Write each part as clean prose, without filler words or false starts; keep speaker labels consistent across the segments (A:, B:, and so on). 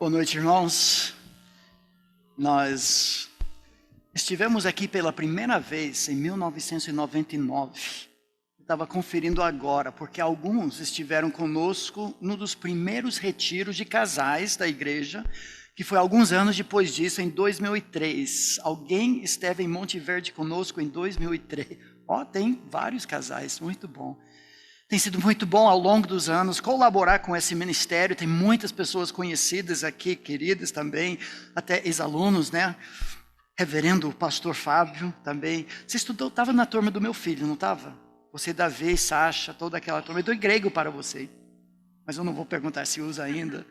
A: Boa noite, irmãos. Nós estivemos aqui pela primeira vez em 1999. Estava conferindo agora, porque alguns estiveram conosco num dos primeiros retiros de casais da igreja, que foi alguns anos depois disso, em 2003. Alguém esteve em Monte Verde conosco em 2003. Tem vários casais, muito bom. Tem sido muito bom ao longo dos anos colaborar com esse ministério. Tem muitas pessoas conhecidas aqui, queridas também, até ex-alunos, né? Reverendo pastor Fábio também. Você estava na turma do meu filho, não estava? Você, Davi, Sasha, toda aquela turma. Eu dou grego para você, mas eu não vou perguntar se usa ainda.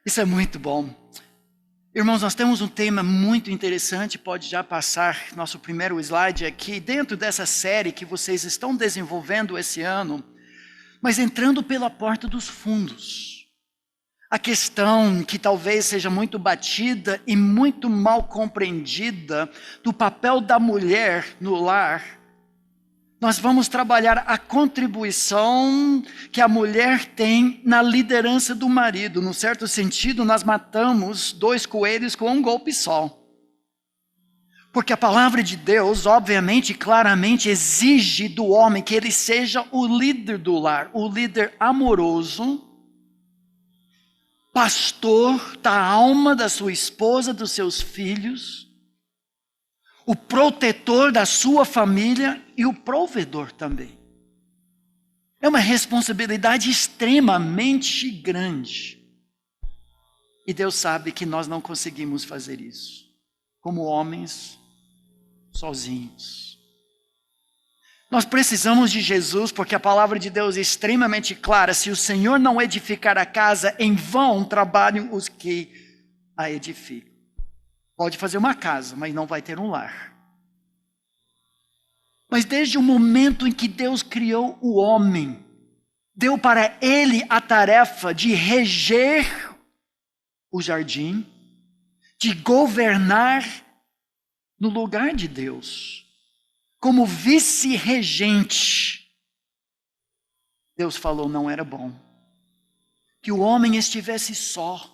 A: Isso é muito bom. Irmãos, nós temos um tema muito interessante, pode já passar nosso primeiro slide aqui, dentro dessa série que vocês estão desenvolvendo esse ano, mas entrando pela porta dos fundos. A questão que talvez seja muito batida e muito mal compreendida do papel da mulher no lar. Nós vamos trabalhar a contribuição que a mulher tem na liderança do marido. No certo sentido, nós matamos 2 coelhos com um golpe só. Porque a palavra de Deus, obviamente, claramente exige do homem que ele seja o líder do lar, o líder amoroso, pastor da alma da sua esposa, dos seus filhos, o protetor da sua família e o provedor também. É uma responsabilidade extremamente grande. E Deus sabe que nós não conseguimos fazer isso, como homens, sozinhos. Nós precisamos de Jesus, porque a palavra de Deus é extremamente clara. Se o Senhor não edificar a casa, em vão trabalham os que a edificam. Pode fazer uma casa, mas não vai ter um lar. Mas desde o momento em que Deus criou o homem, deu para ele a tarefa de reger o jardim, de governar no lugar de Deus, como vice-regente. Deus falou, não era bom que o homem estivesse só.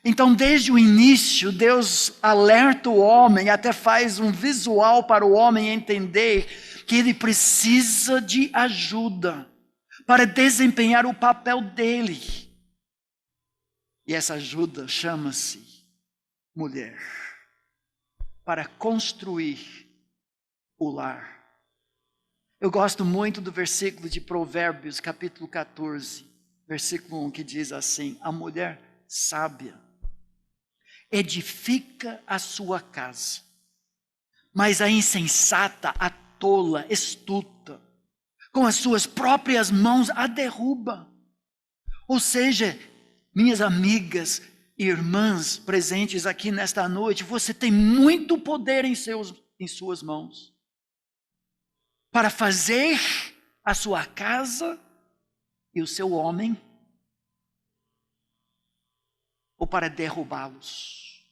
A: Então, desde o início, Deus alerta o homem, até faz um visual para o homem entender que ele precisa de ajuda para desempenhar o papel dele. E essa ajuda chama-se mulher, para construir o lar. Eu gosto muito do versículo de Provérbios, capítulo 14, versículo 1, que diz assim: a mulher sábia edifica a sua casa, mas a insensata, a tola, estuta, com as suas próprias mãos a derruba. Ou seja, minhas amigas e irmãs presentes aqui nesta noite, você tem muito poder em suas mãos para fazer a sua casa e o seu homem, ou para derrubá-los.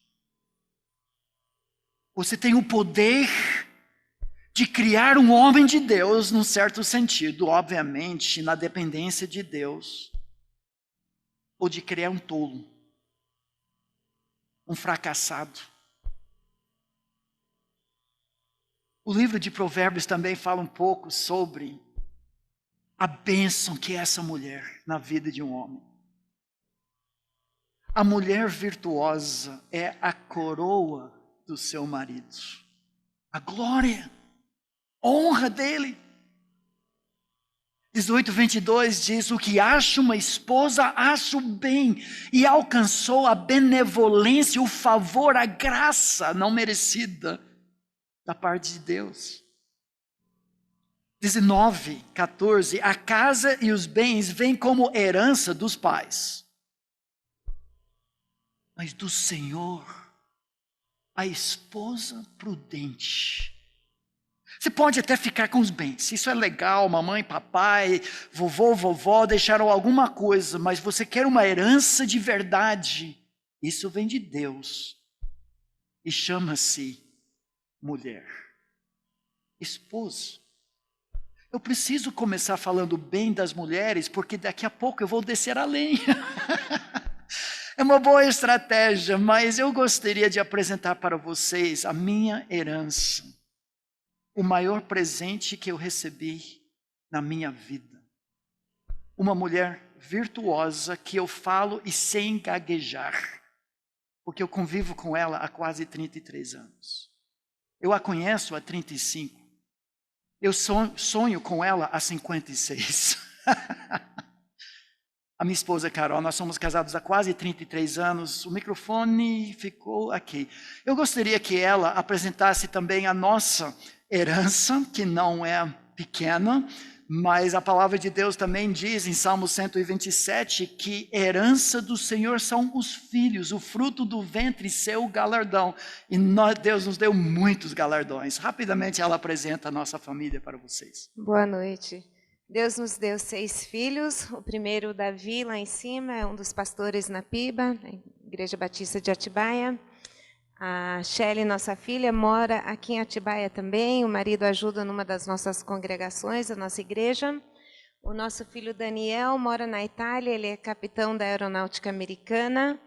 A: Você tem o poder de criar um homem de Deus, num certo sentido, obviamente, na dependência de Deus, ou de criar um tolo, um fracassado. O livro de Provérbios também fala um pouco sobre a bênção que é essa mulher na vida de um homem. A mulher virtuosa é a coroa do seu marido, a glória, a honra dele. 18:22 diz: o que acha uma esposa, acha o bem, e alcançou a benevolência, o favor, a graça não merecida da parte de Deus. 19:14, a casa e os bens vêm como herança dos pais, mas do Senhor a esposa prudente. Você pode até ficar com os bens, isso é legal, mamãe, papai, vovô, vovó deixaram alguma coisa, mas você quer uma herança de verdade, isso vem de Deus e chama-se mulher, esposa. Eu preciso começar falando bem das mulheres, porque daqui a pouco eu vou descer a lenha. É uma boa estratégia, mas eu gostaria de apresentar para vocês a minha herança. O maior presente que eu recebi na minha vida. Uma mulher virtuosa que eu falo e sem gaguejar. Porque eu convivo com ela há quase 33 anos. Eu a conheço há 35. Eu sonho com ela há 56. A minha esposa Carol, nós somos casados há quase 33 anos. O microfone ficou aqui. Eu gostaria que ela apresentasse também a nossa herança, que não é pequena, mas a palavra de Deus também diz em Salmo 127 que herança do Senhor são os filhos, o fruto do ventre seu galardão. E Deus nos deu muitos galardões. Rapidamente ela apresenta a nossa família para vocês.
B: Boa noite. Deus nos deu 6 filhos. O primeiro, Davi, lá em cima, é um dos pastores na Piba, na Igreja Batista de Atibaia. A Shelly, nossa filha, mora aqui em Atibaia também. O marido ajuda numa das nossas congregações, da nossa igreja. O nosso filho Daniel mora na Itália, ele é capitão da Aeronáutica Americana.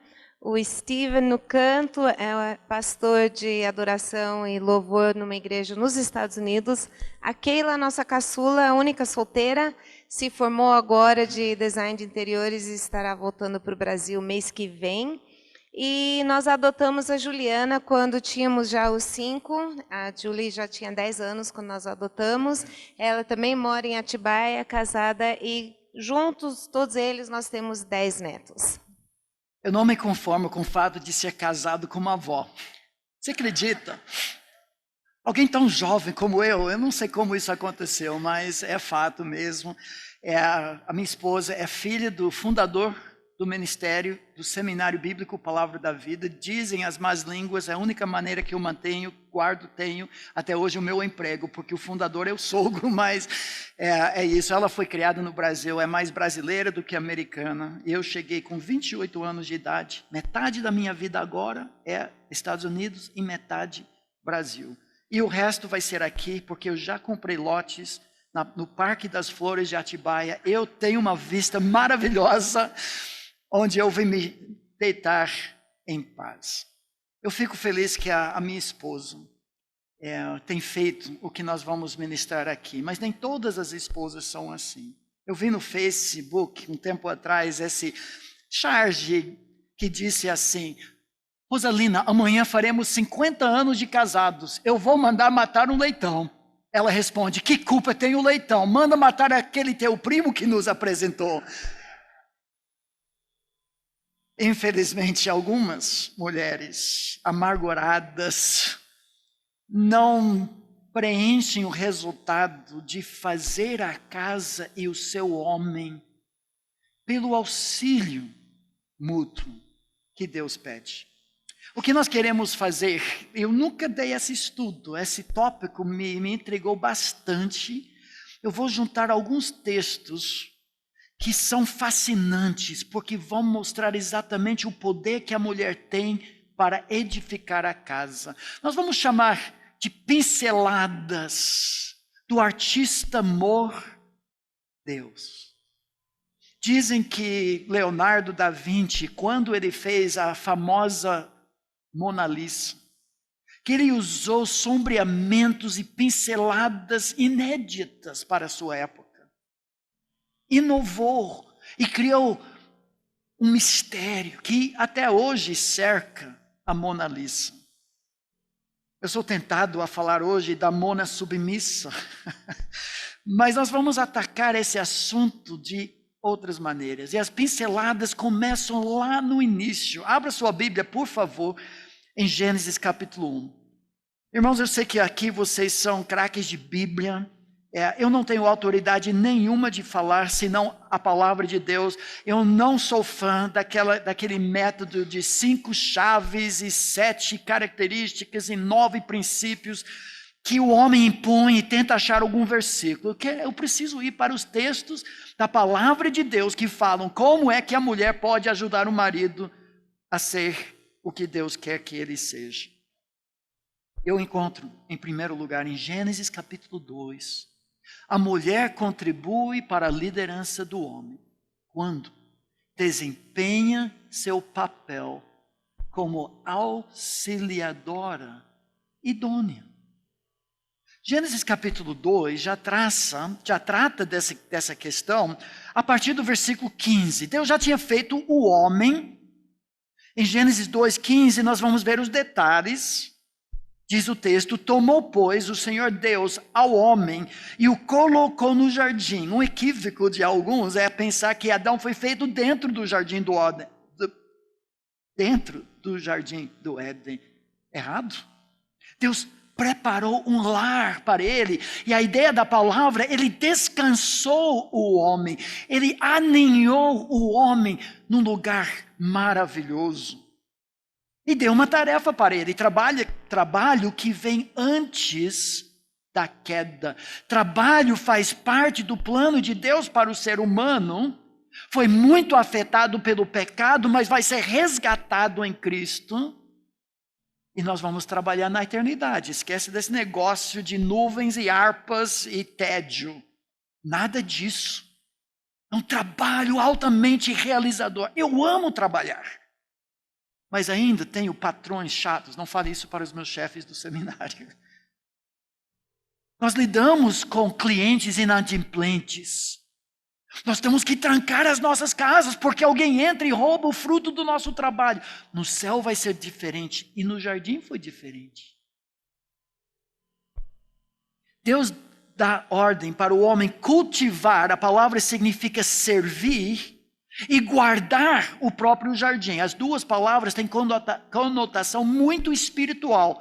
B: O Steven, no canto, é pastor de adoração e louvor numa igreja nos Estados Unidos. A Keila, nossa caçula, a única solteira, se formou agora de design de interiores e estará voltando para o Brasil mês que vem. E nós adotamos a Juliana quando tínhamos já os 5. A Julie já tinha 10 anos quando nós adotamos. Ela também mora em Atibaia, casada, e juntos, todos eles, nós temos 10 netos.
A: Eu não me conformo com o fato de ser casado com uma avó. Você acredita? Alguém tão jovem como eu não sei como isso aconteceu, mas é fato mesmo. A minha esposa é filha do fundador do ministério, do Seminário Bíblico Palavra da Vida. Dizem as más línguas, é a única maneira que eu mantenho, tenho até hoje o meu emprego, porque o fundador é o sogro, mas é isso. Ela foi criada no Brasil, é mais brasileira do que americana. Eu cheguei com 28 anos de idade, metade da minha vida agora é Estados Unidos e metade Brasil. E o resto vai ser aqui, porque eu já comprei lotes no Parque das Flores de Atibaia. Eu tenho uma vista maravilhosa, onde eu vim me deitar em paz. Eu fico feliz que a minha esposa tem feito o que nós vamos ministrar aqui, mas nem todas as esposas são assim. Eu vi no Facebook, um tempo atrás, esse charge que disse assim: Rosalina, amanhã faremos 50 anos de casados, eu vou mandar matar um leitão. Ela responde: que culpa tem o leitão? Manda matar aquele teu primo que nos apresentou. Infelizmente, algumas mulheres amarguradas não preenchem o resultado de fazer a casa e o seu homem pelo auxílio mútuo que Deus pede. O que nós queremos fazer, eu nunca dei esse estudo, esse tópico me intrigou bastante. Eu vou juntar alguns textos que são fascinantes, porque vão mostrar exatamente o poder que a mulher tem para edificar a casa. Nós vamos chamar de pinceladas do artista amor Deus. Dizem que Leonardo da Vinci, quando ele fez a famosa Mona Lisa, que ele usou sombreamentos e pinceladas inéditas para a sua época. Inovou e criou um mistério que até hoje cerca a Mona Lisa. Eu sou tentado a falar hoje da Mona submissa, mas nós vamos atacar esse assunto de outras maneiras. E as pinceladas começam lá no início. Abra sua Bíblia, por favor, em Gênesis capítulo 1. Irmãos, eu sei que aqui vocês são craques de Bíblia. Eu não tenho autoridade nenhuma de falar, senão a palavra de Deus. Eu não sou fã daquele método de 5 chaves e 7 características e 9 princípios que o homem impõe e tenta achar algum versículo. Eu preciso ir para os textos da palavra de Deus que falam como é que a mulher pode ajudar o marido a ser o que Deus quer que ele seja. Eu encontro, em primeiro lugar, em Gênesis capítulo 2, a mulher contribui para a liderança do homem. Quando? desempenha seu papel como auxiliadora idônea. Gênesis capítulo 2 já trata dessa questão a partir do versículo 15. Deus já tinha feito o homem. Em Gênesis 2:15 nós vamos ver os detalhes. Diz o texto: tomou, pois, o Senhor Deus ao homem e o colocou no jardim. Um equívoco de alguns é pensar que Adão foi feito dentro do jardim do Éden. Errado. Deus preparou um lar para ele. E a ideia da palavra, ele descansou o homem. Ele aninhou o homem num lugar maravilhoso. E deu uma tarefa para ele, trabalho que vem antes da queda. Trabalho faz parte do plano de Deus para o ser humano. Foi muito afetado pelo pecado, mas vai ser resgatado em Cristo. E nós vamos trabalhar na eternidade. Esquece desse negócio de nuvens e harpas e tédio. Nada disso. É um trabalho altamente realizador. Eu amo trabalhar. Mas ainda tenho patrões chatos. Não fale isso para os meus chefes do seminário. Nós lidamos com clientes inadimplentes. Nós temos que trancar as nossas casas porque alguém entra e rouba o fruto do nosso trabalho. No céu vai ser diferente e no jardim foi diferente. Deus dá ordem para o homem cultivar. A palavra significa servir e guardar o próprio jardim. As duas palavras têm conotação muito espiritual,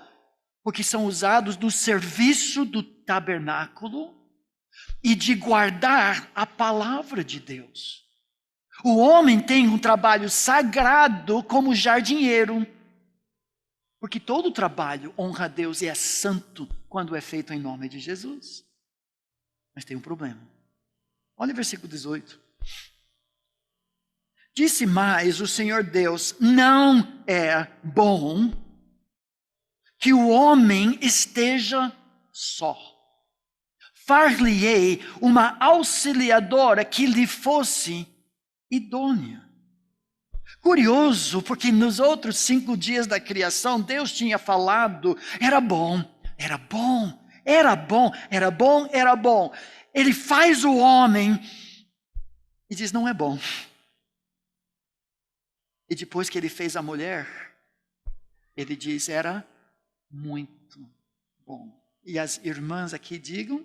A: porque são usados no serviço do tabernáculo e de guardar a palavra de Deus. O homem tem um trabalho sagrado como jardineiro, porque todo trabalho honra a Deus e é santo quando é feito em nome de Jesus. Mas tem um problema. Olha o versículo 18. Disse mais o Senhor Deus: não é bom que o homem esteja só. Far-lhe-ei uma auxiliadora que lhe fosse idônea. Curioso, porque nos outros 5 dias da criação, Deus tinha falado, era bom, era bom, era bom, era bom, era bom. Ele faz o homem e diz, não é bom. E depois que ele fez a mulher, ele diz, era muito bom. E as irmãs aqui digam,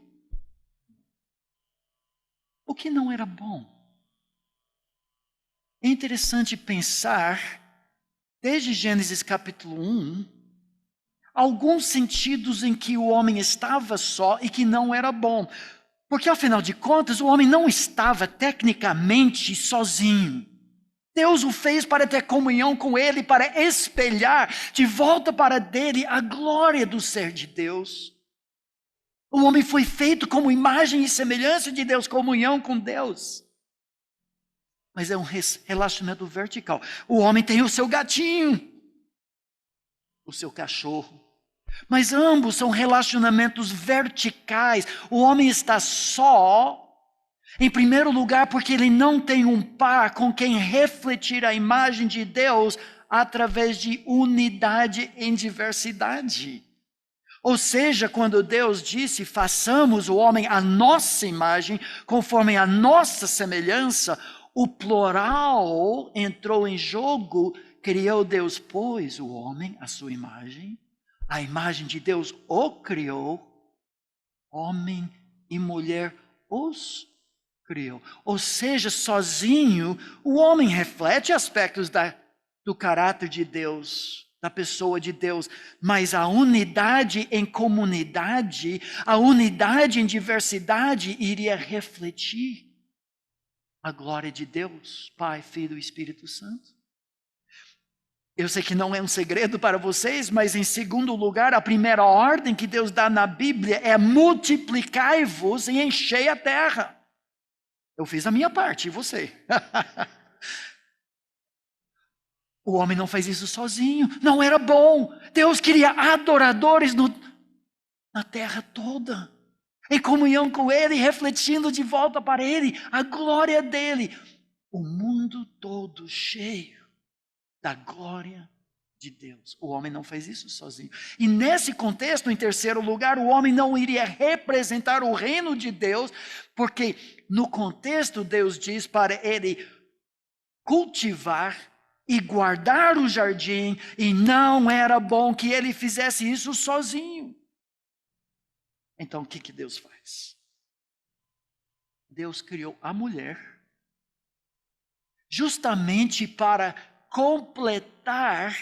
A: o que não era bom? É interessante pensar, desde Gênesis capítulo 1, alguns sentidos em que o homem estava só e que não era bom. Porque, afinal de contas, o homem não estava tecnicamente sozinho. Deus o fez para ter comunhão com ele, para espelhar de volta para dele a glória do ser de Deus. O homem foi feito como imagem e semelhança de Deus, comunhão com Deus. Mas é um relacionamento vertical. O homem tem o seu gatinho, o seu cachorro. Mas ambos são relacionamentos verticais. O homem está só, em primeiro lugar, porque ele não tem um par com quem refletir a imagem de Deus através de unidade em diversidade. Ou seja, quando Deus disse, façamos o homem à nossa imagem, conforme a nossa semelhança, o plural entrou em jogo, criou Deus, pois o homem à sua imagem, a imagem de Deus o criou, homem e mulher os criou. Ou seja, sozinho, o homem reflete aspectos do caráter de Deus, da pessoa de Deus, mas a unidade em comunidade, a unidade em diversidade iria refletir a glória de Deus, Pai, Filho e Espírito Santo. Eu sei que não é um segredo para vocês, mas em segundo lugar, a primeira ordem que Deus dá na Bíblia é multiplicai-vos e enchei a terra. Eu fiz a minha parte, e você? O homem não fez isso sozinho, não era bom. Deus queria adoradores na terra toda, em comunhão com Ele, refletindo de volta para Ele a glória dEle. o mundo todo cheio da glória de Deus. O homem não fez isso sozinho. E nesse contexto, em terceiro lugar, o homem não iria representar o reino de Deus, porque no contexto Deus diz para ele cultivar e guardar o jardim, e não era bom que ele fizesse isso sozinho. Então o que Deus faz? Deus criou a mulher justamente para completar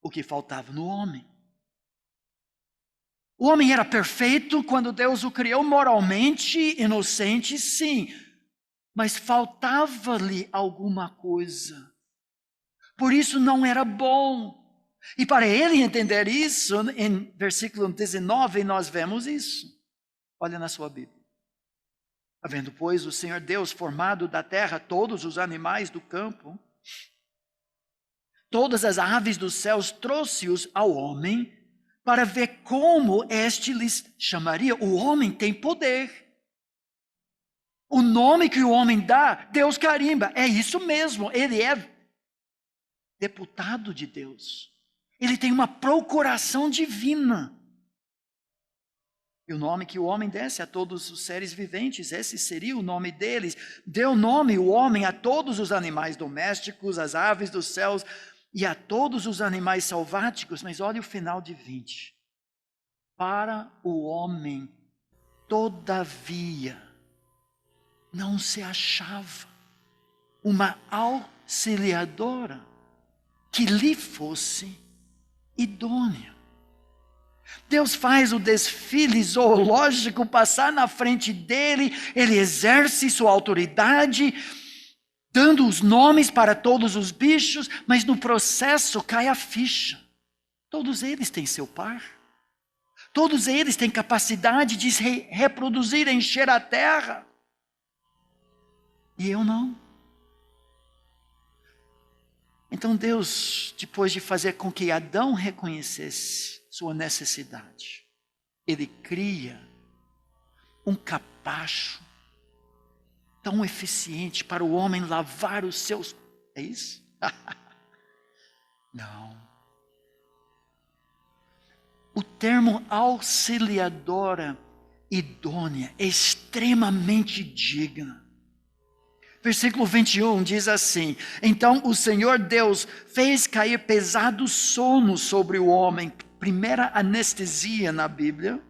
A: o que faltava no homem. O homem era perfeito quando Deus o criou, moralmente inocente, sim, mas faltava-lhe alguma coisa. Por isso não era bom. E para ele entender isso, em versículo 19 nós vemos isso. Olha na sua Bíblia. Havendo, pois, o Senhor Deus formado da terra todos os animais do campo, todas as aves dos céus, trouxe-os ao homem para ver como este lhes chamaria. O homem tem poder. O nome que o homem dá, Deus carimba. É isso mesmo, ele é deputado de Deus. Ele tem uma procuração divina. E o nome que o homem desse a todos os seres viventes, esse seria o nome deles. Deu nome o homem a todos os animais domésticos, as aves dos céus e a todos os animais selváticos. Mas olha o final de 20. Para o homem, todavia, não se achava uma auxiliadora que lhe fosse idônea. Deus faz o desfile zoológico passar na frente dele, ele exerce sua autoridade, dando os nomes para todos os bichos, mas no processo cai a ficha. Todos eles têm seu par. Todos eles têm capacidade de se reproduzir, encher a terra. E eu não. Então Deus, depois de fazer com que Adão reconhecesse sua necessidade, ele cria um capacho tão eficiente para o homem lavar os seus... É isso? Não. O termo auxiliadora idônea é extremamente digna. Versículo 21 diz assim: então o Senhor Deus fez cair pesado sono sobre o homem. Primeira anestesia na Bíblia.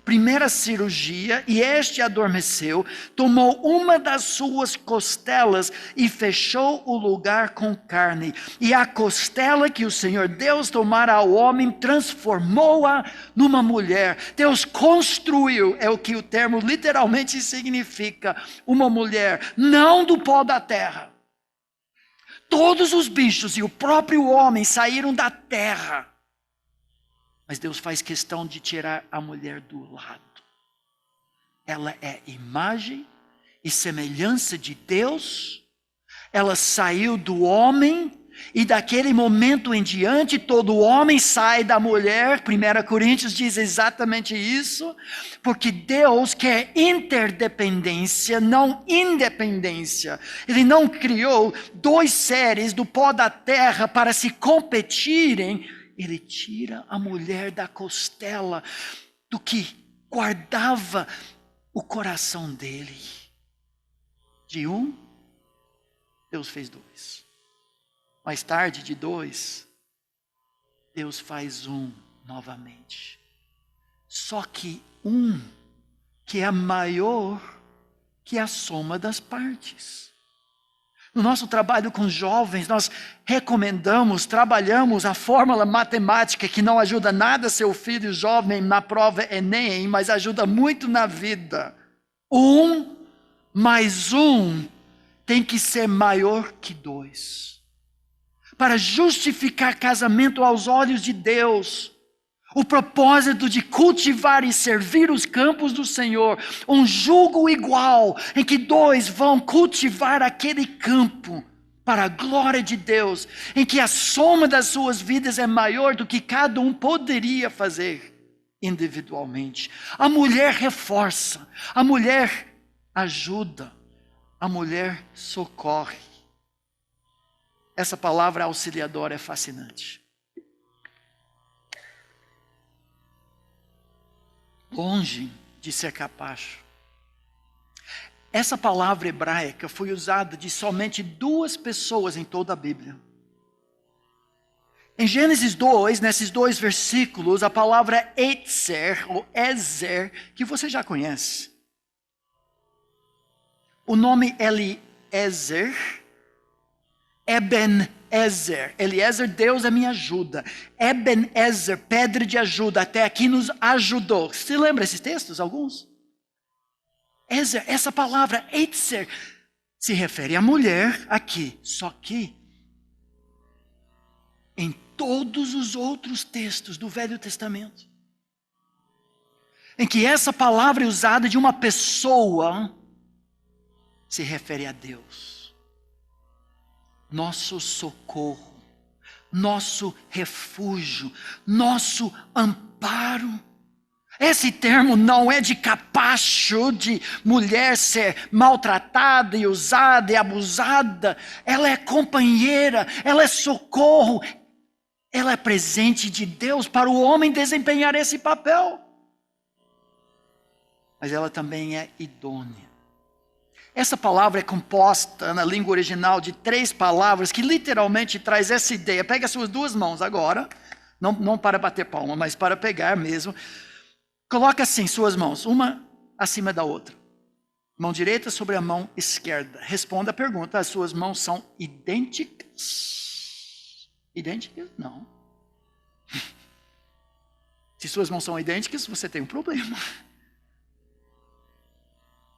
A: Primeira cirurgia, e este adormeceu, tomou uma das suas costelas e fechou o lugar com carne. E a costela que o Senhor Deus tomara ao homem, transformou-a numa mulher. Deus construiu, é o que o termo literalmente significa, uma mulher, não do pó da terra. Todos os bichos e o próprio homem saíram da terra. Mas Deus faz questão de tirar a mulher do lado. Ela é imagem e semelhança de Deus. Ela saiu do homem. E daquele momento em diante, todo homem sai da mulher. 1 Coríntios diz exatamente isso. Porque Deus quer interdependência, não independência. Ele não criou dois seres do pó da terra para se competirem. Ele tira a mulher da costela do que guardava o coração dele. De um, Deus fez dois. Mais tarde, de dois, Deus faz um novamente. Só que um que é maior que a soma das partes. No nosso trabalho com jovens, nós recomendamos, trabalhamos a fórmula matemática que não ajuda nada seu filho jovem na prova Enem, mas ajuda muito na vida. 1 mais 1 tem que ser maior que 2. Para justificar casamento aos olhos de Deus, o propósito de cultivar e servir os campos do Senhor, um jugo igual, em que dois vão cultivar aquele campo, para a glória de Deus, em que a soma das suas vidas é maior do que cada um poderia fazer individualmente. A mulher reforça, a mulher ajuda, a mulher socorre. Essa palavra auxiliador é fascinante. Longe de ser capacho. Essa palavra hebraica foi usada de somente 2 pessoas em toda a Bíblia. Em Gênesis 2, nesses 2 versículos, a palavra Etzer, ou Ezer, que você já conhece. O nome Eliezer, Ebenezer. Eliezer, Deus é minha ajuda. Ebenezer, pedra de ajuda, até aqui nos ajudou. Você lembra esses textos, alguns? Ezer, essa palavra, Etzer, se refere à mulher aqui. Só que, em todos os outros textos do Velho Testamento, em que essa palavra é usada de uma pessoa, se refere a Deus. Nosso socorro, nosso refúgio, nosso amparo. Esse termo não é de capacho, de mulher ser maltratada e usada e abusada. Ela é companheira, ela é socorro. Ela é presente de Deus para o homem desempenhar esse papel. Mas ela também é idônea. Essa palavra é composta na língua original de 3 palavras que literalmente traz essa ideia. Pega as suas 2 mãos agora, não para bater palma, mas para pegar mesmo. Coloca assim suas mãos, uma acima da outra. Mão direita sobre a mão esquerda. Responda a pergunta, as suas mãos são idênticas? Idênticas? Não. Se suas mãos são idênticas, você tem um problema.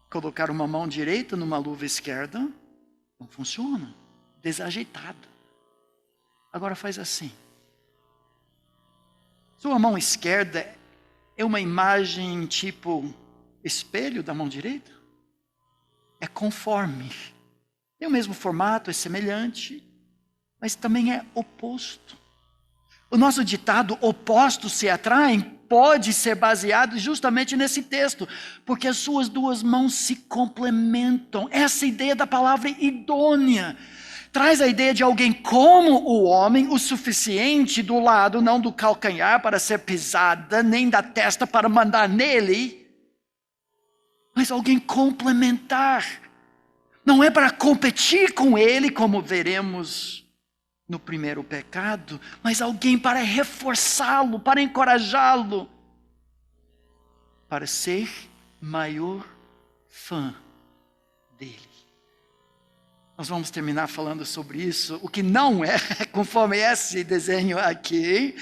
A: Colocar uma mão direita numa luva esquerda, não funciona. Desajeitada. Agora faz assim. Sua mão esquerda é uma imagem tipo espelho da mão direita? É conforme. Tem o mesmo formato, é semelhante, mas também é oposto. O nosso ditado, opostos se atraem, pode ser baseado justamente nesse texto, porque as suas 2 mãos se complementam. Essa ideia da palavra idônea traz a ideia de alguém como o homem, o suficiente do lado, não do calcanhar para ser pisada, nem da testa para mandar nele, mas alguém complementar. Não é para competir com ele, como veremos no primeiro pecado, mas alguém para reforçá-lo, para encorajá-lo, para ser maior fã dele. Nós vamos terminar falando sobre isso. O que não é, conforme esse desenho aqui,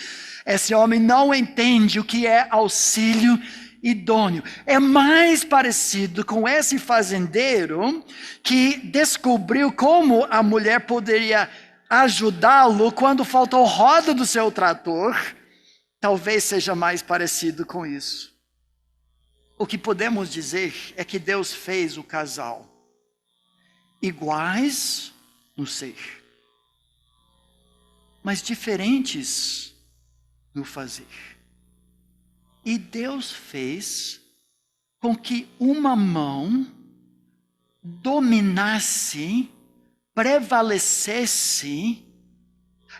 A: esse homem não entende o que é auxílio idôneo. É mais parecido com esse fazendeiro que descobriu como a mulher poderia ajudá-lo quando faltou roda do seu trator. Talvez seja mais parecido com isso. O que podemos dizer é que Deus fez o casal iguais no ser, mas diferentes no fazer. E Deus fez com que uma mão dominasse, prevalecesse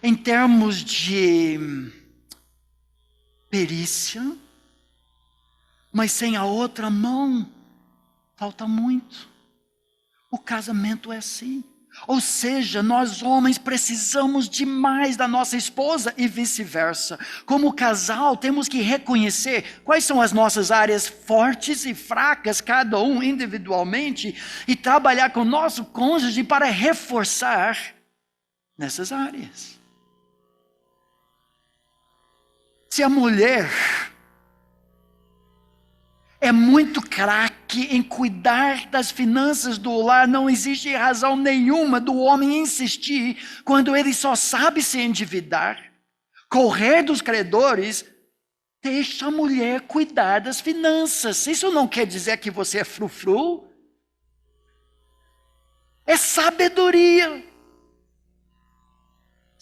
A: em termos de perícia, mas sem a outra mão falta muito. O casamento é assim. Ou seja, nós homens precisamos demais da nossa esposa e vice-versa. Como casal, temos que reconhecer quais são as nossas áreas fortes e fracas, cada um individualmente, e trabalhar com o nosso cônjuge para reforçar nessas áreas. Se a mulher é muito craque em cuidar das finanças do lar, não existe razão nenhuma do homem insistir quando ele só sabe se endividar, correr dos credores. Deixa a mulher cuidar das finanças. Isso não quer dizer que você é frufru. É sabedoria.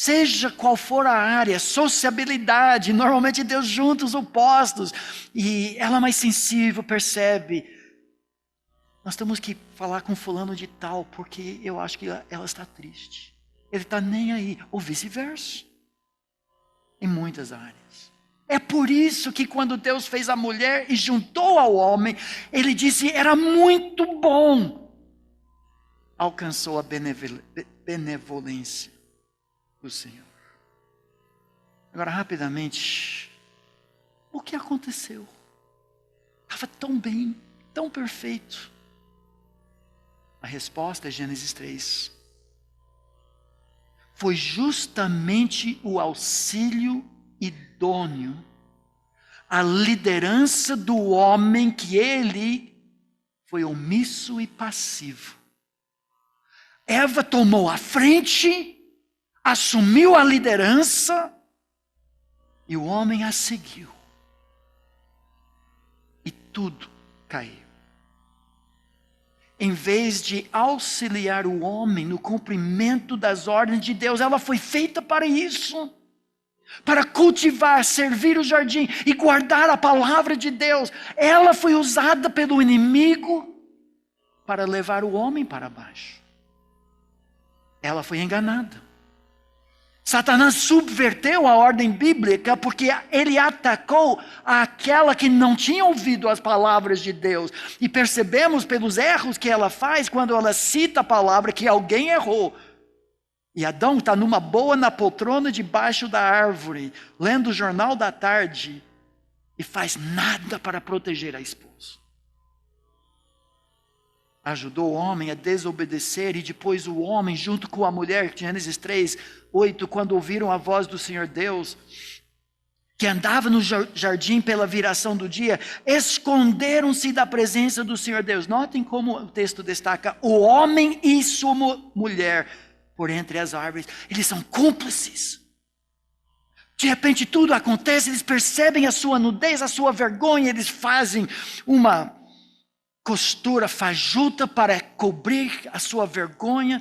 A: Seja qual for a área, sociabilidade, normalmente Deus junta os opostos. E ela mais sensível percebe, Nós temos que falar com fulano de tal, porque eu acho que ela está triste. Ele está nem aí, ou vice-versa. Em muitas áreas. É por isso que quando Deus fez a mulher e juntou ao homem, ele disse, era muito bom. Alcançou a benevolência do Senhor. Agora, rapidamente, o que aconteceu? Estava tão bem, tão perfeito. A resposta é Gênesis 3. Foi justamente o auxílio idôneo, a liderança do homem que ele foi omisso e passivo. Eva tomou a frente, assumiu a liderança e o homem a seguiu. E tudo caiu. Em vez de auxiliar o homem no cumprimento das ordens de Deus, ela foi feita para isso. Para cultivar, servir o jardim e guardar a palavra de Deus. Ela foi usada pelo inimigo para levar o homem para baixo. Ela foi enganada. Satanás subverteu a ordem bíblica porque ele atacou aquela que não tinha ouvido as palavras de Deus. E percebemos pelos erros que ela faz quando ela cita a palavra que alguém errou. E Adão está numa boa na poltrona debaixo da árvore, lendo o jornal da tarde e faz nada para proteger a esposa. Ajudou o homem a desobedecer e depois o homem junto com a mulher, Gênesis 3, 8, quando ouviram a voz do Senhor Deus, que andava no jardim pela viração do dia, esconderam-se da presença do Senhor Deus. Notem como o texto destaca, o homem e sua mulher, por entre as árvores, eles são cúmplices. De repente tudo acontece, eles percebem a sua nudez, a sua vergonha, eles fazem uma costura fajuta para cobrir a sua vergonha.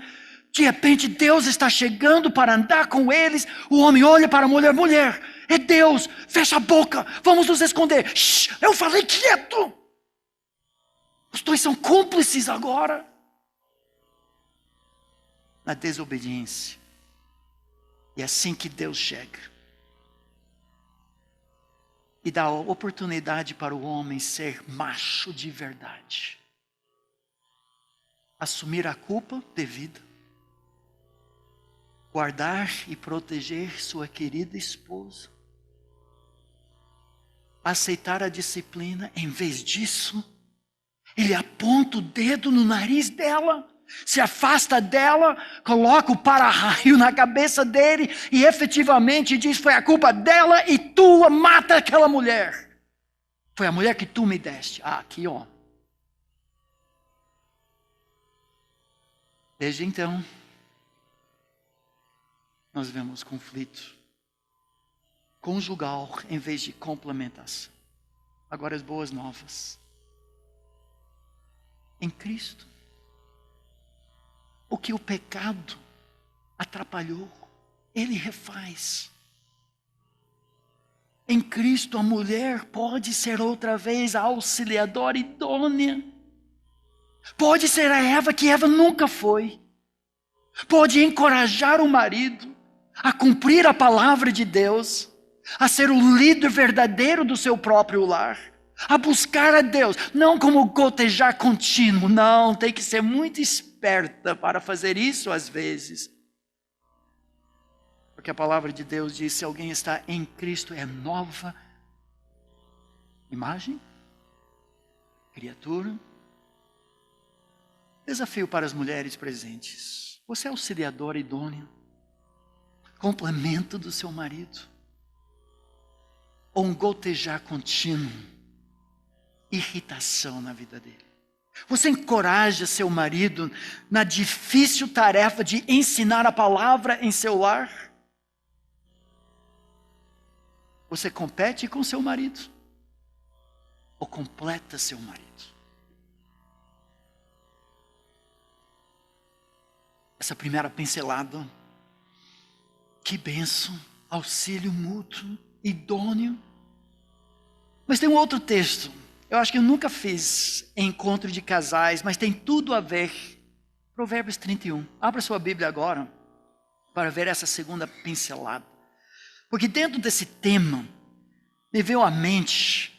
A: De repente Deus está chegando para andar com eles. O homem olha para a mulher, mulher, é Deus, fecha a boca, vamos nos esconder. Shhh, eu falei quieto. Os dois são cúmplices agora. Na desobediência. E é assim que Deus chega. E dá oportunidade para o homem ser macho de verdade. Assumir a culpa devida. Guardar e proteger sua querida esposa. Aceitar a disciplina. Em vez disso, ele aponta o dedo no nariz dela. Se afasta dela, coloca o para-raio na cabeça dele e efetivamente diz, foi a culpa dela e tua, mata aquela mulher. Foi a mulher que tu me deste. Ah, aqui ó. Desde então, nós vemos conflito conjugal em vez de complementação. Agora as boas novas. Em Cristo. O que o pecado atrapalhou, ele refaz. Em Cristo a mulher pode ser outra vez a auxiliadora idônea. Pode ser a Eva que Eva nunca foi. Pode encorajar o marido a cumprir a palavra de Deus, a ser o líder verdadeiro do seu próprio lar. A buscar a Deus, não como gotejar contínuo, não, tem que ser muito esperta para fazer isso às vezes. Porque a palavra de Deus diz, se alguém está em Cristo, é nova imagem, criatura. Desafio para as mulheres presentes, você é auxiliadora idônea, complemento do seu marido, ou um gotejar contínuo, irritação na vida dele. Você encoraja seu marido na difícil tarefa de ensinar a palavra em seu lar? Você compete com seu marido? Ou completa seu marido? Essa primeira pincelada, que bênção, auxílio mútuo, idôneo. Mas tem um outro texto Eu acho que eu nunca fiz encontro de casais, mas tem tudo a ver. Provérbios 31. Abra sua Bíblia agora para ver essa segunda pincelada. Porque dentro desse tema, me veio à mente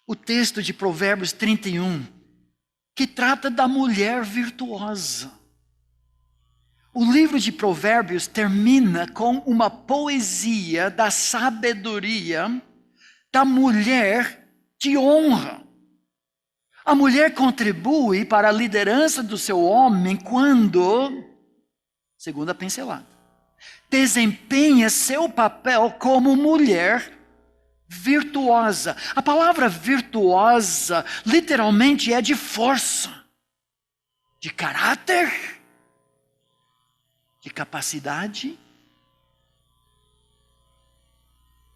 A: o texto de Provérbios 31, que trata da mulher virtuosa. O livro de Provérbios termina com uma poesia da sabedoria da mulher de honra. A mulher contribui para a liderança do seu homem quando, segunda pincelada, desempenha seu papel como mulher virtuosa. A palavra virtuosa literalmente é de força, de caráter, de capacidade,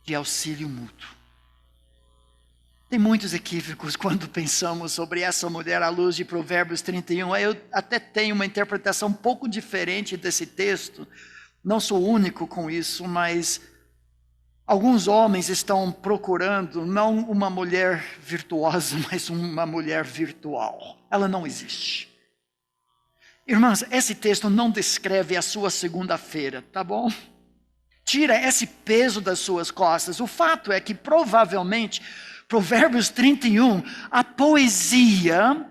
A: de auxílio mútuo. Tem muitos equívocos quando pensamos sobre essa mulher à luz de Provérbios 31. Eu até tenho uma interpretação um pouco diferente desse texto. Não sou único com isso, mas alguns homens estão procurando não uma mulher virtuosa, mas uma mulher virtual. Ela não existe. Irmãs, esse texto não descreve a sua segunda-feira, tá bom? Tira esse peso das suas costas. O fato é que provavelmente Provérbios 31, a poesia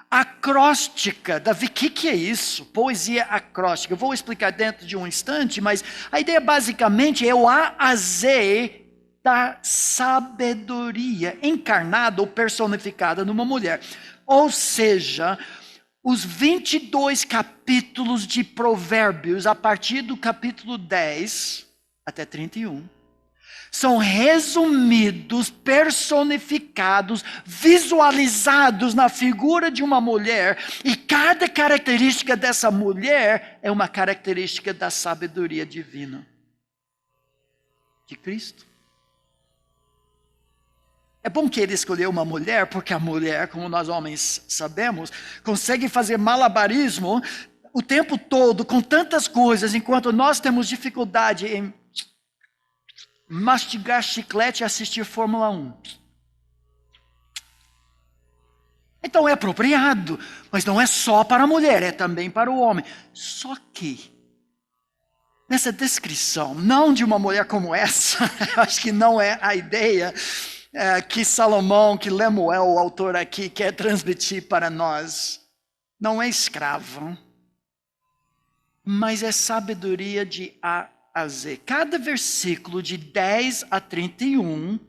A: acróstica. Davi, o que é isso? Poesia acróstica. Eu vou explicar dentro de um instante, mas a ideia basicamente é o A a Z da sabedoria, encarnada ou personificada numa mulher. Ou seja, os 22 capítulos de Provérbios, a partir do capítulo 10 até 31, são resumidos, personificados, visualizados na figura de uma mulher, e cada característica dessa mulher é uma característica da sabedoria divina de Cristo. É bom que ele escolheu uma mulher, porque a mulher, como nós homens sabemos, consegue fazer malabarismo o tempo todo com tantas coisas, enquanto nós temos dificuldade em mastigar chiclete e assistir Fórmula 1. Então é apropriado, mas não é só para a mulher, é também para o homem. Só que, nessa descrição, não de uma mulher como essa, eu acho que não é a ideia que Salomão, que Lemuel, o autor aqui, quer transmitir para nós. Não é escravo, mas é sabedoria de A a Z. Cada versículo de 10 a 31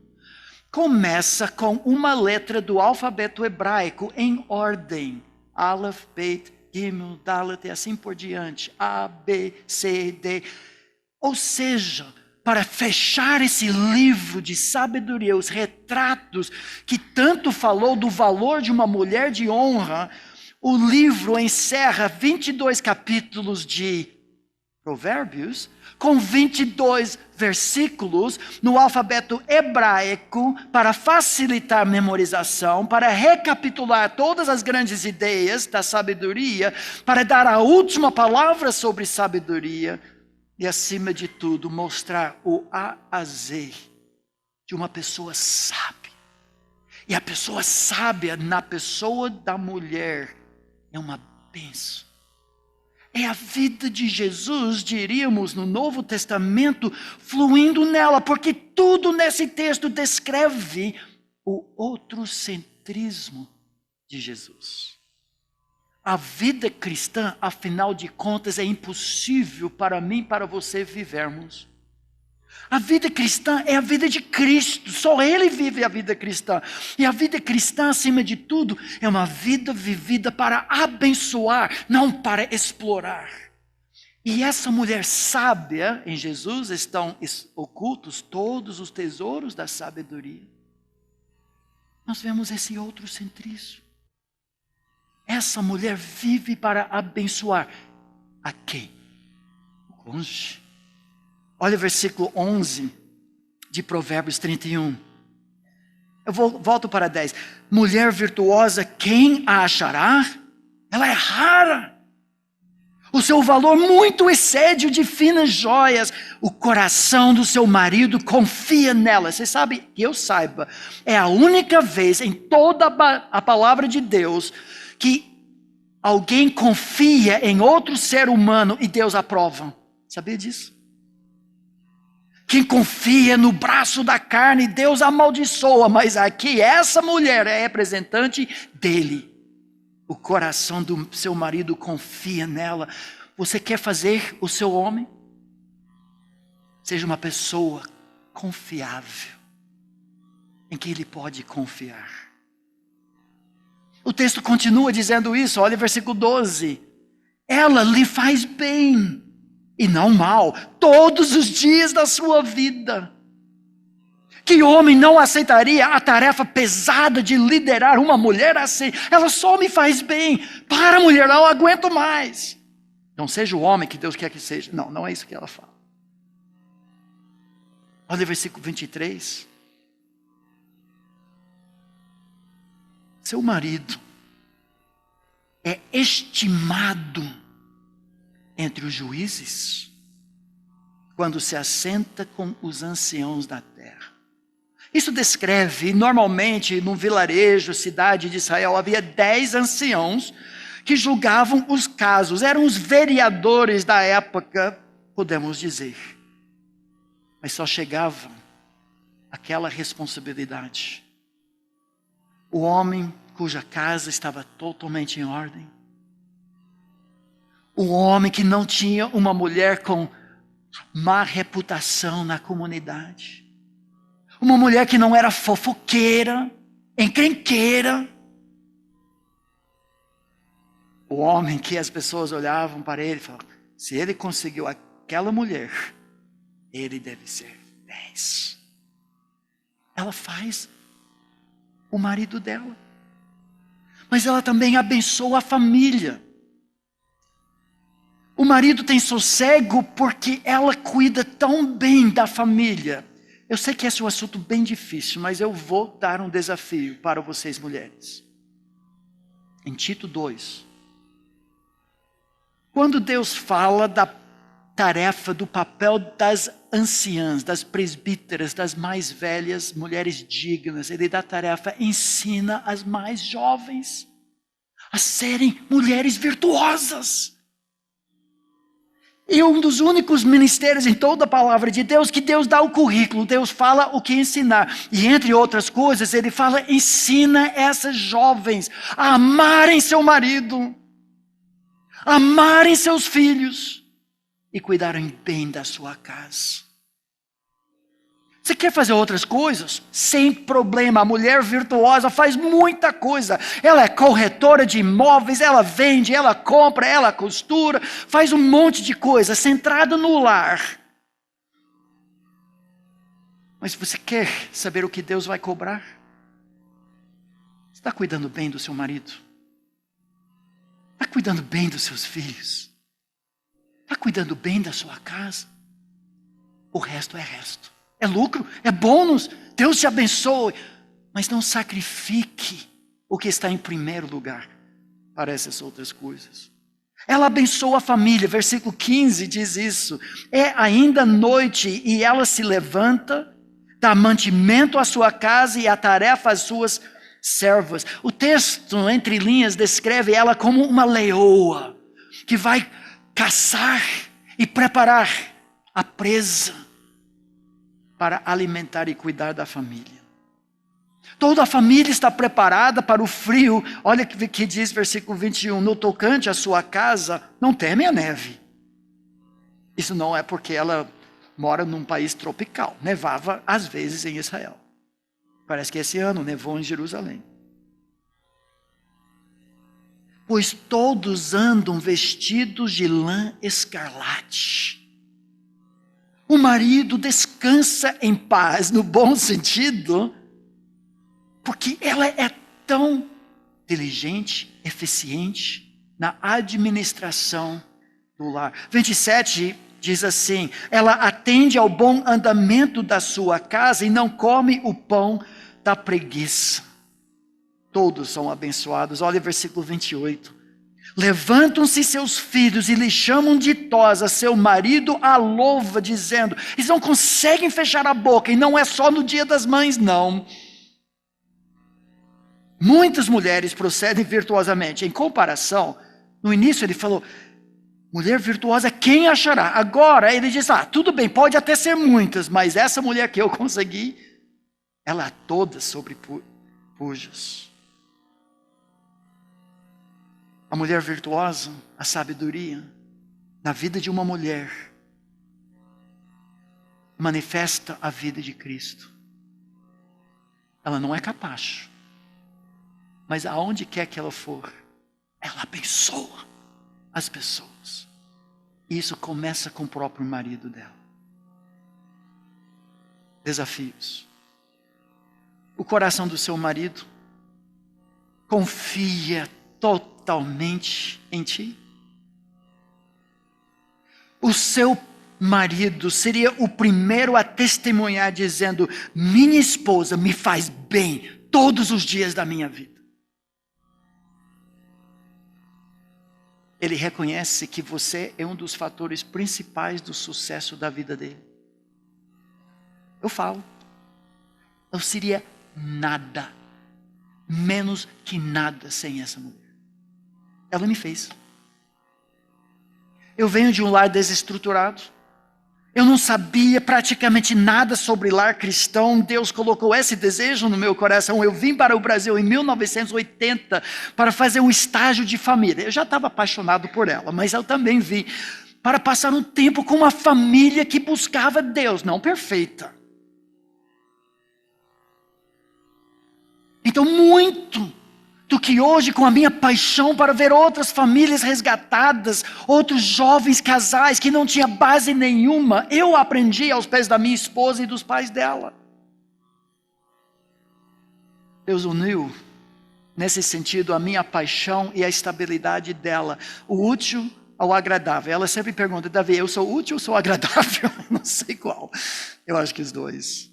A: começa com uma letra do alfabeto hebraico em ordem. Aleph, Bet, Gimel, Dalet e assim por diante. A, B, C, D. Ou seja, para fechar esse livro de sabedoria, os retratos que tanto falou do valor de uma mulher de honra, o livro encerra 22 capítulos de Provérbios, com 22 versículos no alfabeto hebraico para facilitar a memorização, para recapitular todas as grandes ideias da sabedoria, para dar a última palavra sobre sabedoria e, acima de tudo, mostrar o A a Z de uma pessoa sábia. E a pessoa sábia na pessoa da mulher é uma bênção. É a vida de Jesus, diríamos, no Novo Testamento, fluindo nela, porque tudo nesse texto descreve o outrocentrismo de Jesus. A vida cristã, afinal de contas, é impossível para mim e para você vivermos. A vida cristã é a vida de Cristo, só Ele vive a vida cristã. E a vida cristã, acima de tudo, é uma vida vivida para abençoar, não para explorar. E essa mulher sábia, em Jesus estão ocultos todos os tesouros da sabedoria. Nós vemos esse outrocentrismo. Essa mulher vive para abençoar. A quem? O cônjuge. Olha o versículo 11 de Provérbios 31. Eu volto para 10. Mulher virtuosa, quem a achará? Ela é rara. O seu valor muito excede o de finas joias. O coração do seu marido confia nela. Você sabe, que eu saiba, é a única vez em toda a palavra de Deus que alguém confia em outro ser humano e Deus aprova. Sabia disso? Quem confia no braço da carne, Deus amaldiçoa. Mas aqui, essa mulher é representante dele. O coração do seu marido confia nela. Você quer fazer o seu homem? Seja uma pessoa confiável, em que ele pode confiar. O texto continua dizendo isso, olha o versículo 12. Ela lhe faz bem e não mal todos os dias da sua vida. Que homem não aceitaria a tarefa pesada de liderar uma mulher assim? Ela só me faz bem. Para, mulher, não aguento mais. Não seja o homem que Deus quer que seja. Não, não é isso que ela fala. Olha o versículo 23. Seu marido é estimado entre os juízes quando se assenta com os anciãos da terra. Isso descreve, normalmente, num vilarejo, cidade de Israel, havia 10 anciãos que julgavam os casos. Eram os vereadores da época, podemos dizer. Mas só chegava aquela responsabilidade. O homem cuja casa estava totalmente em ordem. O homem que não tinha uma mulher com má reputação na comunidade. Uma mulher que não era fofoqueira, encrenqueira. O homem que as pessoas olhavam para ele e falavam, se ele conseguiu aquela mulher, ele deve ser 10. Ela faz o marido dela. Mas ela também abençoa a família. O marido tem sossego porque ela cuida tão bem da família. Eu sei que esse é um assunto bem difícil, mas eu vou dar um desafio para vocês mulheres. Em Tito 2. Quando Deus fala da tarefa, do papel das anciãs, das presbíteras, das mais velhas, mulheres dignas, Ele dá tarefa, ensina as mais jovens a serem mulheres virtuosas. E um dos únicos ministérios em toda a palavra de Deus que Deus dá o currículo, Deus fala o que ensinar. E entre outras coisas, Ele fala, ensina essas jovens a amarem seu marido, amarem seus filhos e cuidarem bem da sua casa. Você quer fazer outras coisas? Sem problema. A mulher virtuosa faz muita coisa. Ela é corretora de imóveis, ela vende, ela compra, ela costura, faz um monte de coisa, centrada no lar. Mas você quer saber o que Deus vai cobrar? Você está cuidando bem do seu marido? Está cuidando bem dos seus filhos? Está cuidando bem da sua casa? O resto é resto. É lucro, é bônus, Deus te abençoe. Mas não sacrifique o que está em primeiro lugar para essas outras coisas. Ela abençoa a família, versículo 15 diz isso. É ainda noite e ela se levanta, dá mantimento à sua casa e a tarefa às suas servas. O texto, entre linhas, descreve ela como uma leoa que vai caçar e preparar a presa para alimentar e cuidar da família. Toda a família está preparada para o frio. Olha o que diz versículo 21. No tocante à sua casa, não teme a neve. Isso não é porque ela mora num país tropical. Nevava às vezes em Israel. Parece que esse ano nevou em Jerusalém. Pois todos andam vestidos de lã escarlate. O marido descansa em paz, no bom sentido, porque ela é tão diligente, eficiente na administração do lar. 27 diz assim, ela atende ao bom andamento da sua casa e não come o pão da preguiça. Todos são abençoados. Olha o versículo 28. Levantam-se seus filhos e lhe chamam de tosa, seu marido a louva, dizendo, eles não conseguem fechar a boca, e não é só no dia das mães, não. Muitas mulheres procedem virtuosamente. Em comparação, no início ele falou, mulher virtuosa, quem achará? Agora ele diz, tudo bem, pode até ser muitas, mas essa mulher que eu consegui, ela é toda sobre pujos. A mulher virtuosa, a sabedoria, na vida de uma mulher, manifesta a vida de Cristo. Ela não é capaz, mas aonde quer que ela for, ela abençoa as pessoas. E isso começa com o próprio marido dela. Desafios. O coração do seu marido confia totalmente em ti. O seu marido seria o primeiro a testemunhar dizendo, minha esposa me faz bem todos os dias da minha vida. Ele reconhece que você é um dos fatores principais do sucesso da vida dele. Eu falo, eu seria nada, menos que nada sem essa mulher. Ela me fez. Eu venho de um lar desestruturado. Eu não sabia praticamente nada sobre lar cristão. Deus colocou esse desejo no meu coração. Eu vim para o Brasil em 1980 para fazer um estágio de família. Eu já estava apaixonado por ela, mas eu também vim para passar um tempo com uma família que buscava Deus, não perfeita. Então, muito do que hoje, com a minha paixão para ver outras famílias resgatadas, outros jovens casais que não tinham base nenhuma, eu aprendi aos pés da minha esposa e dos pais dela. Deus uniu, nesse sentido, a minha paixão e a estabilidade dela, o útil ao agradável. Ela sempre pergunta, Davi, eu sou útil ou sou agradável? Não sei qual. Eu acho que os dois.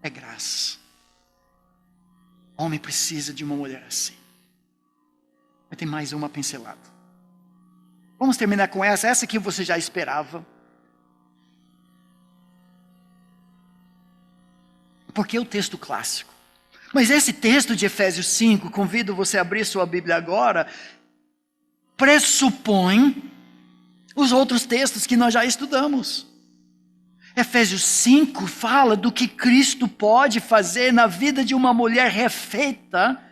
A: É graça. Homem precisa de uma mulher assim. Mas tem mais uma pincelada. Vamos terminar com essa que você já esperava. Porque é o texto clássico. Mas esse texto de Efésios 5, convido você a abrir sua Bíblia agora, pressupõe os outros textos que nós já estudamos. Efésios 5 fala do que Cristo pode fazer na vida de uma mulher refeita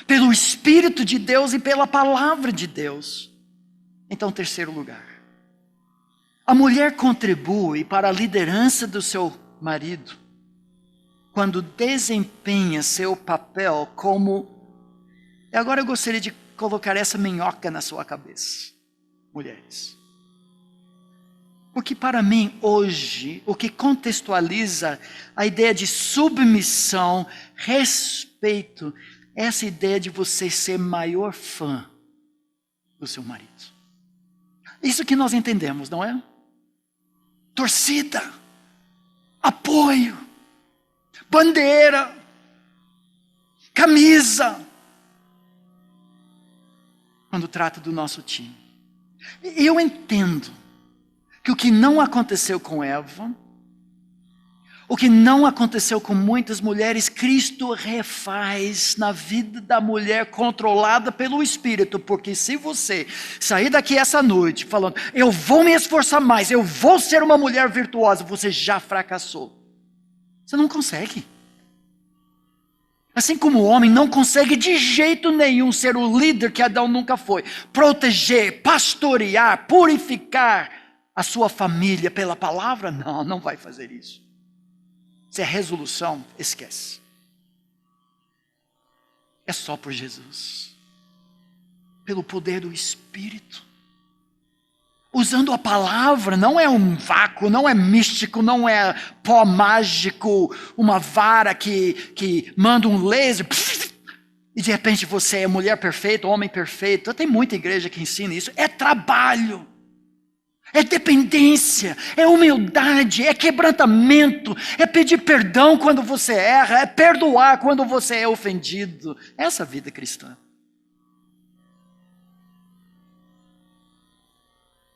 A: pelo Espírito de Deus e pela palavra de Deus. Então, terceiro lugar. A mulher contribui para a liderança do seu marido quando desempenha seu papel como... E agora eu gostaria de colocar essa minhoca na sua cabeça, mulheres. Porque para mim, hoje, o que contextualiza a ideia de submissão, respeito, é essa ideia de você ser maior fã do seu marido. Isso que nós entendemos, não é? Torcida, apoio, bandeira, camisa. Quando trata do nosso time. E eu entendo que o que não aconteceu com Eva, o que não aconteceu com muitas mulheres, Cristo refaz na vida da mulher controlada pelo Espírito. Porque se você sair daqui essa noite falando, eu vou me esforçar mais, eu vou ser uma mulher virtuosa, você já fracassou. Você não consegue. Assim como o homem não consegue de jeito nenhum ser o líder que Adão nunca foi. Proteger, pastorear, purificar a sua família pela palavra, não vai fazer isso. Se é resolução, esquece. É só por Jesus. Pelo poder do Espírito. Usando a palavra, não é um vácuo, não é místico, não é pó mágico, uma vara que manda um laser, e de repente você é mulher perfeita, homem perfeito. Tem muita igreja que ensina isso. É trabalho. É dependência, é humildade, é quebrantamento, é pedir perdão quando você erra, é perdoar quando você é ofendido. Essa é a vida cristã.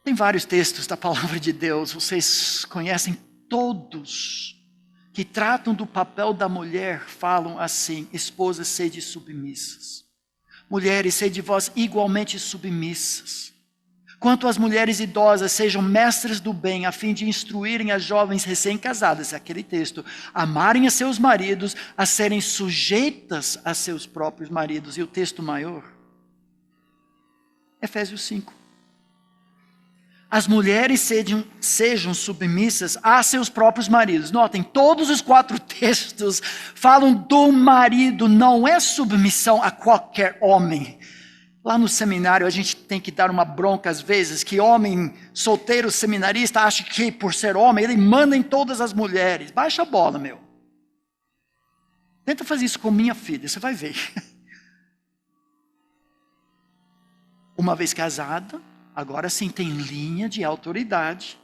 A: Tem vários textos da palavra de Deus, vocês conhecem todos, que tratam do papel da mulher, falam assim: esposas, sede submissas. Mulheres, sede vós igualmente submissas. Quanto às mulheres idosas, sejam mestras do bem, a fim de instruírem as jovens recém-casadas, aquele texto, amarem a seus maridos, a serem sujeitas a seus próprios maridos. E o texto maior, Efésios 5. As mulheres sejam submissas a seus próprios maridos. Notem, todos os 4 textos falam do marido, não é submissão a qualquer homem. Lá no seminário a gente tem que dar uma bronca às vezes, que homem solteiro seminarista acha que por ser homem ele manda em todas as mulheres. Baixa a bola, meu. Tenta fazer isso com minha filha, você vai ver. Uma vez casada, agora sim tem linha de autoridade.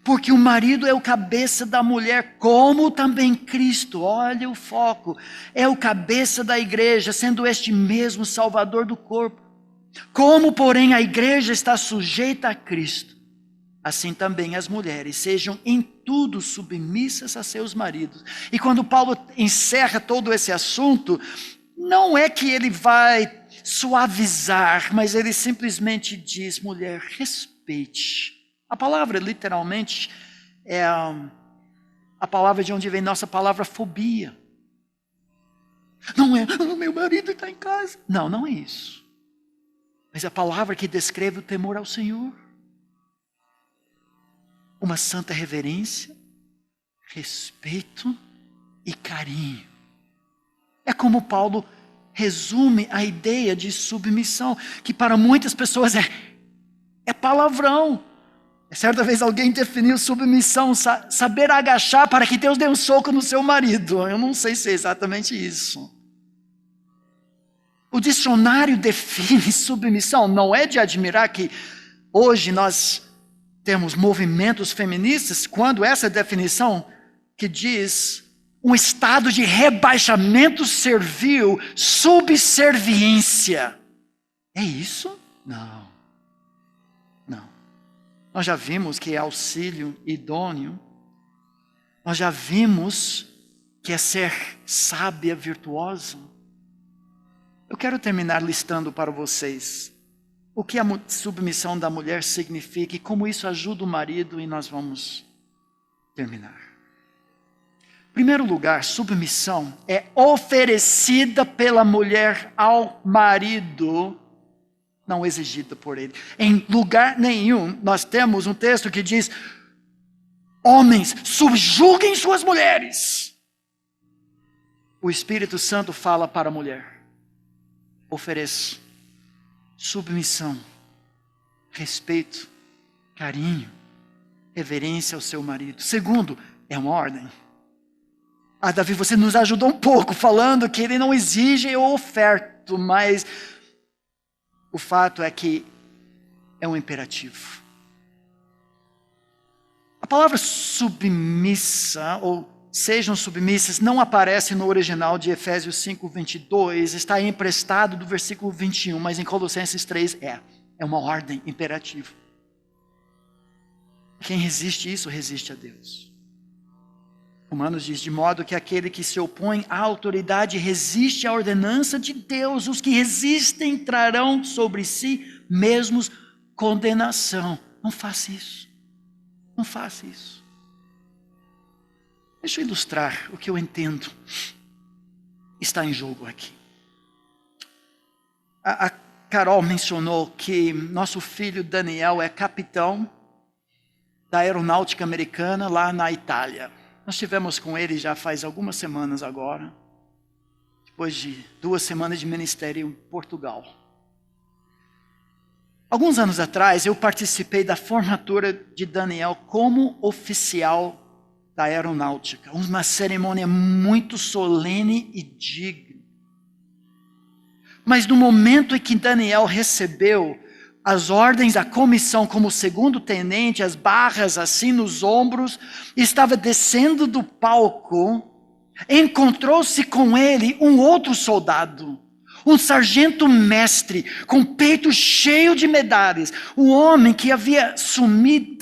A: Porque o marido é o cabeça da mulher, como também Cristo, olha o foco, é o cabeça da igreja, sendo este mesmo salvador do corpo. Como, porém, a igreja está sujeita a Cristo, assim também as mulheres sejam em tudo submissas a seus maridos. E quando Paulo encerra todo esse assunto, não é que ele vai suavizar, mas ele simplesmente diz: mulher, respeite. A palavra literalmente é a palavra de onde vem nossa palavra fobia. Não é, meu marido está em casa. Não, não é isso. Mas é a palavra que descreve o temor ao Senhor. Uma santa reverência, respeito e carinho. É como Paulo resume a ideia de submissão, que para muitas pessoas é palavrão. Certa vez alguém definiu submissão, saber agachar para que Deus dê um soco no seu marido. Eu não sei se é exatamente isso. O dicionário define submissão. Não é de admirar que hoje nós temos movimentos feministas, quando essa definição que diz um estado de rebaixamento servil, subserviência. É isso? Não. Nós já vimos que é auxílio idôneo. Nós já vimos que é ser sábia, virtuosa. Eu quero terminar listando para vocês o que a submissão da mulher significa e como isso ajuda o marido, e nós vamos terminar. Em primeiro lugar, submissão é oferecida pela mulher ao marido, não exigida por ele. Em lugar nenhum nós temos um texto que diz: homens, subjuguem suas mulheres. O Espírito Santo fala para a mulher: ofereça submissão, respeito, carinho, reverência ao seu marido. Segundo, é uma ordem. Davi, você nos ajudou um pouco falando que ele não exige, eu oferto, mas o fato é que é um imperativo. A palavra submissa, ou sejam submissas, não aparece no original de Efésios 5:22, está emprestado do versículo 21, mas em Colossenses 3 é uma ordem imperativa. Quem resiste isso, resiste a Deus. Romanos diz: de modo que aquele que se opõe à autoridade resiste à ordenança de Deus. Os que resistem trarão sobre si mesmos condenação. Não faça isso. Não faça isso. Deixa eu ilustrar o que eu entendo está em jogo aqui. A Carol mencionou que nosso filho Daniel é capitão da aeronáutica americana lá na Itália. Nós estivemos com ele já faz algumas semanas agora, depois de 2 semanas de ministério em Portugal. Alguns anos atrás, eu participei da formatura de Daniel como oficial da aeronáutica. Uma cerimônia muito solene e digna. Mas no momento em que Daniel recebeu as ordens da comissão como segundo tenente, as barras assim nos ombros, estava descendo do palco, encontrou-se com ele um outro soldado, Um sargento mestre, com o peito cheio de medalhas. Um homem que havia subido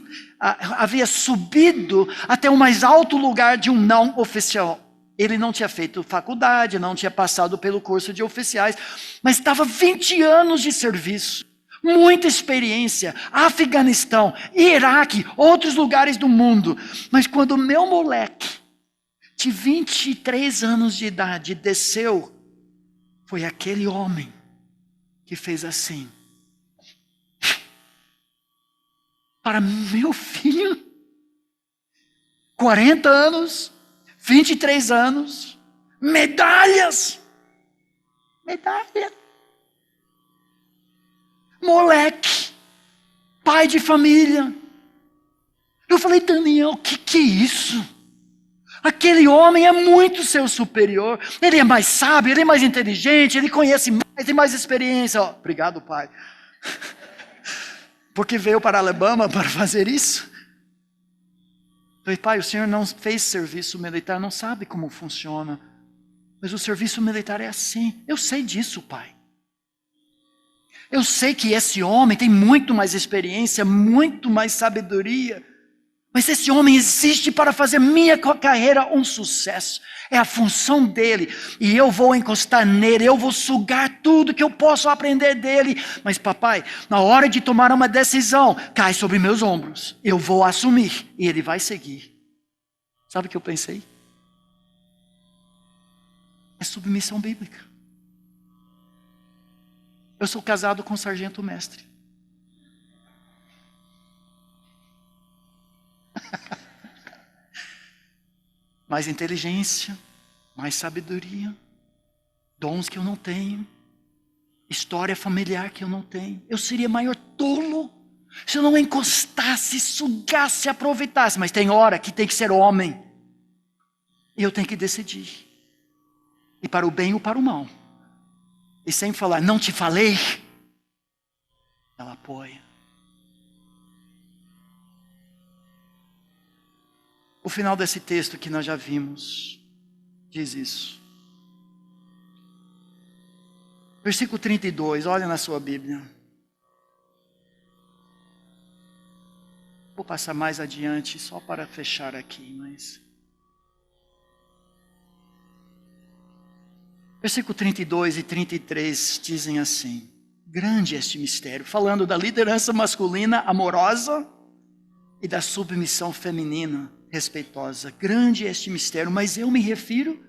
A: até o mais alto lugar de um não oficial. Ele não tinha feito faculdade, não tinha passado pelo curso de oficiais, mas estava 20 anos de serviço. Muita experiência. Afeganistão, Iraque, outros lugares do mundo. Mas quando o meu moleque, de 23 anos de idade, desceu, foi aquele homem que fez assim. Para meu filho, 40 anos, 23 anos, medalhas. Medalha. Moleque, pai de família. Eu falei, Daniel, que é isso? Aquele homem é muito seu superior. Ele é mais sábio, ele é mais inteligente, ele conhece mais, tem mais experiência. Oh, obrigado, pai. Porque veio para a Alabama para fazer isso? Eu falei, pai, o senhor não fez serviço militar, não sabe como funciona. Mas o serviço militar é assim. Eu sei disso, pai. Eu sei que esse homem tem muito mais experiência, muito mais sabedoria. Mas esse homem existe para fazer minha carreira um sucesso. É a função dele. E eu vou encostar nele, eu vou sugar tudo que eu posso aprender dele. Mas papai, na hora de tomar uma decisão, cai sobre meus ombros. Eu vou assumir e ele vai seguir. Sabe o que eu pensei? É submissão bíblica. Eu sou casado com um sargento mestre. Mais inteligência, mais sabedoria, dons que eu não tenho, história familiar que eu não tenho. Eu seria maior tolo se eu não encostasse, sugasse, aproveitasse. Mas tem hora que tem que ser homem. E eu tenho que decidir. E para o bem ou para o mal. E sem falar, não te falei, ela apoia. O final desse texto que nós já vimos, diz isso. Versículo 32, olha na sua Bíblia. Vou passar mais adiante, só para fechar aqui, mas... Versículo 32 e 33 dizem assim: grande este mistério, falando da liderança masculina amorosa e da submissão feminina respeitosa. Grande este mistério, mas eu me refiro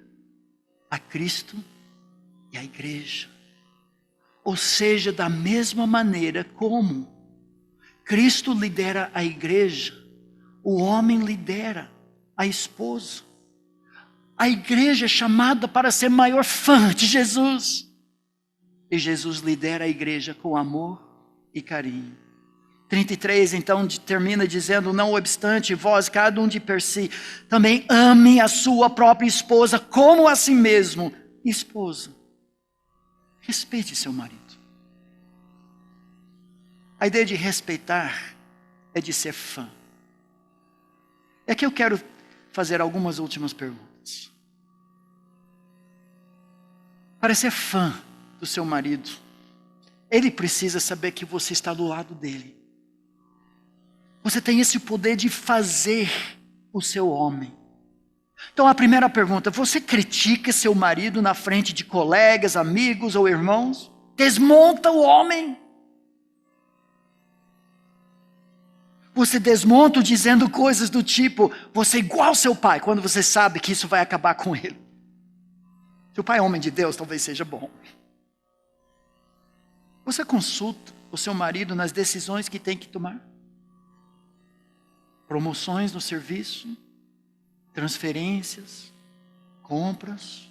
A: a Cristo e à igreja. Ou seja, da mesma maneira como Cristo lidera a igreja, o homem lidera a esposa. A igreja é chamada para ser maior fã de Jesus. E Jesus lidera a igreja com amor e carinho. 33, então, termina dizendo, não obstante, vós, cada um de per si, também ame a sua própria esposa como a si mesmo. Esposa, respeite seu marido. A ideia de respeitar é de ser fã. É que eu quero fazer algumas últimas perguntas. Para ser fã do seu marido, ele precisa saber que você está do lado dele. Você tem esse poder de fazer o seu homem. Então a primeira pergunta, você critica seu marido na frente de colegas, amigos ou irmãos? Desmonta o homem. Você desmonta dizendo coisas do tipo, você é igual ao seu pai, quando você sabe que isso vai acabar com ele. Se o pai é homem de Deus, talvez seja bom. Você consulta o seu marido nas decisões que tem que tomar? Promoções no serviço, transferências, compras.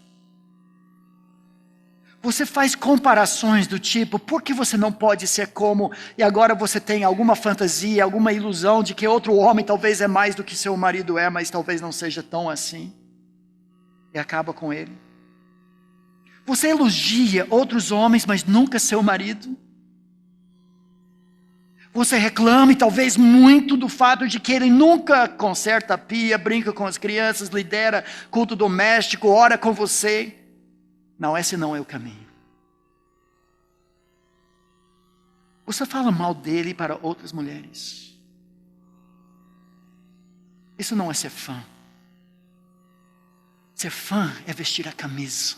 A: Você faz comparações do tipo, por que você não pode ser como, e agora você tem alguma fantasia, alguma ilusão de que outro homem talvez é mais do que seu marido é, mas talvez não seja tão assim. E acaba com ele. Você elogia outros homens, mas nunca seu marido. Você reclama, e talvez muito, do fato de que ele nunca conserta a pia, brinca com as crianças, lidera culto doméstico, ora com você. Não, esse não é o caminho. Você fala mal dele para outras mulheres. Isso não é ser fã. Ser fã é vestir a camisa.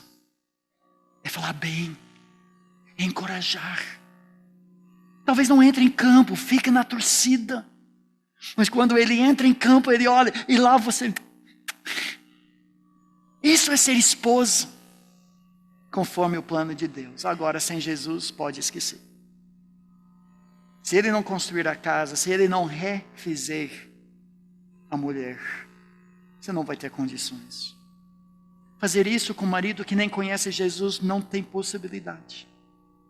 A: É falar bem. É encorajar. Talvez não entre em campo, fique na torcida. Mas quando ele entra em campo, ele olha e lá você... Isso é ser esposa. Conforme o plano de Deus. Agora, sem Jesus, pode esquecer. Se ele não construir a casa, se ele não refizer a mulher, você não vai ter condições. Fazer isso com um marido que nem conhece Jesus não tem possibilidade.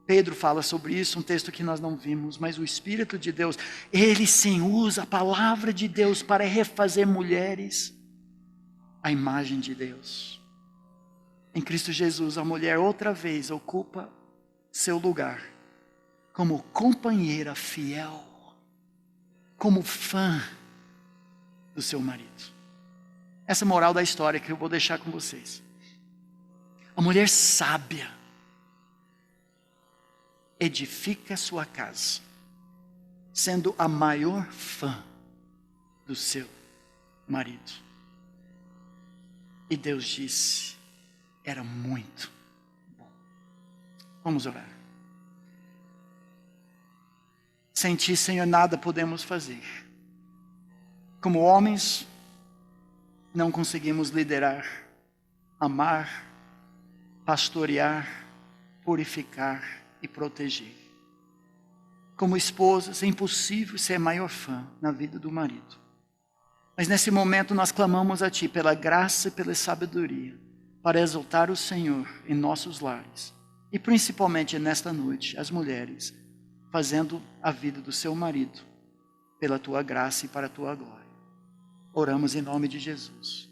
A: Pedro fala sobre isso, um texto que nós não vimos, mas o Espírito de Deus, ele sim usa a palavra de Deus para refazer mulheres à imagem de Deus. Em Cristo Jesus, a mulher outra vez ocupa seu lugar como companheira fiel, como fã do seu marido. Essa é a moral da história que eu vou deixar com vocês. A mulher sábia edifica sua casa, sendo a maior fã do seu marido. E Deus disse, era muito bom. Vamos orar. Sem ti, Senhor, nada podemos fazer. Como homens, não conseguimos liderar, amar, pastorear, purificar e proteger. Como esposas, é impossível ser a maior fã na vida do marido. Mas nesse momento nós clamamos a Ti pela graça e pela sabedoria para exaltar o Senhor em nossos lares. E principalmente nesta noite, as mulheres, fazendo a vida do seu marido pela Tua graça e para a Tua glória. Oramos em nome de Jesus.